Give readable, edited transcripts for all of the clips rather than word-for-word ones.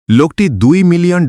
লোকটি $2 million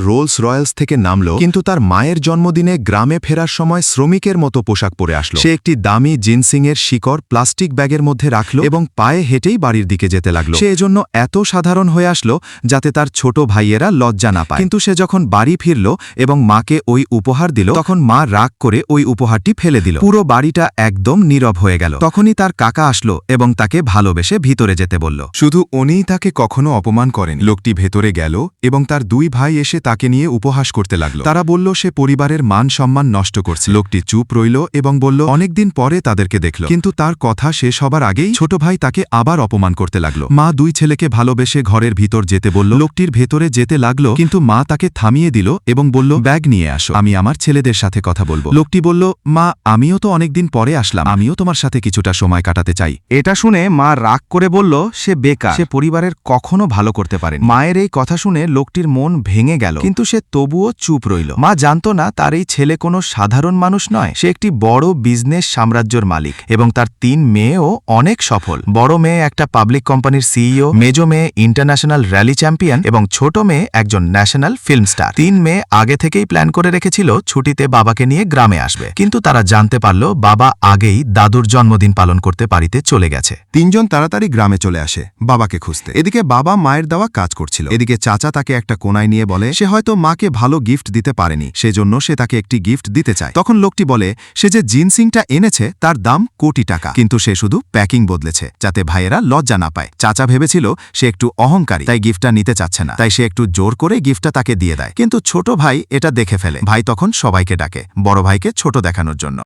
Rolle's Royals থেকে নামল, কিন্তু তার মায়ের জন্মদিনে গ্রামে ফেরার সময় শ্রমিকের মতো পোশাক পরে আসলো। সে একটি দামি জিনসিংয়ের শিকড় প্লাস্টিক ব্যাগের মধ্যে রাখল এবং পায়ে হেঁটেই বাড়ির দিকে যেতে লাগল। সে এজন্য এত সাধারণ হয়ে আসলো যাতে তার ছোট ভাইয়েরা লজ্জা না পায়। কিন্তু সে যখন বাড়ি ফিরল এবং মাকে ওই উপহার দিল, তখন মা রাগ করে ওই উপহারটি ফেলে দিল। পুরো বাড়িটা একদম নীরব হয়ে গেল। তখনই তার কাকা আসলো এবং তাকে ভালোবেসে ভিতরে যেতে বলল। শুধু উনিই তাকে কখনো অপমান করেন। লোকটি ভেতরে গেল এবং তার দুই ভাই এসে তাকে নিয়ে উপহাস করতে লাগল। তারা বলল সে পরিবারের মান সম্মান নষ্ট করছে। লোকটি চুপ রইল এবং বলল অনেকদিন পরে তাদেরকে দেখল। কিন্তু তার কথা শেষ হবার আগেই ছোট ভাই তাকে আবার অপমান করতে লাগল। মা দুই ছেলেকে ভালোবেসে ঘরের ভিতর যেতে বলল। লোকটির ভেতরে যেতে লাগল, কিন্তু মা তাকে থামিয়ে দিল এবং বলল, ব্যাগ নিয়ে আসো, আমি আমার ছেলেদের সাথে কথা বলবো। লোকটি বলল, মা আমিও তো অনেকদিন পরে আসলাম, আমিও তোমার সাথে কিছুটা সময় কাটাতে চাই। এটা শুনে মা রাগ করে বলল সে বেকার, সে পরিবারের কখনো ভালো করতে পারেনি। মায়ের এই কথা শুনে লোকটির মন ভেঙে গেল, কিন্তু সে তবুও চুপ রইল। মা জানতো না তার এই ছেলে কোনো সাধারণ মানুষ নয়, সে একটি বড় বিজনেস সাম্রাজ্যের মালিক এবং তার 3 মেয়েও অনেক সফল। বড় মেয়ে একটা পাবলিক কোম্পানির সিইও, মেজো মেয়ে ইন্টারন্যাশনাল র্যালি চ্যাম্পিয়ন এবং ছোট মেয়ে একজন ন্যাশনাল ফিল্ম স্টার। 3 মেয়ে আগে থেকেই প্ল্যান করে রেখেছিল ছুটিতে বাবাকে নিয়ে গ্রামে আসবে, কিন্তু তারা জানতে পারল বাবা আগেই দাদুর জন্মদিন পালন করতে বাড়িতে চলে গেছে। 3 জন তাড়াতাড়ি গ্রামে চলে আসে বাবাকে খুঁজতে। এদিকে বাবা মায়ের দেওয়া কাজ করছিল। এদিকে চাচা তাকে একটা কোনায় নিয়ে বলে সে হয়তো মাকে ভালো গিফট দিতে পারেনি, সেজন্য সে তাকে একটি গিফট দিতে চায়। তখন লোকটি বলে সে যে জিনসিংটা এনেছে তার দাম কোটি টাকা, কিন্তু সে শুধু প্যাকিং বদলেছে যাতে ভাইয়েরা লজ্জা না পায়। চাচা ভেবেছিল সে একটু অহংকারী, তাই গিফটটা নিতে চাচ্ছে না, তাই সে একটু জোর করে গিফটটা তাকে দিয়ে দেয়। কিন্তু ছোট ভাই এটা দেখে ফেলে। ভাই তখন সবাইকে ডাকে বড় ভাইকে ছোট দেখানোর জন্য।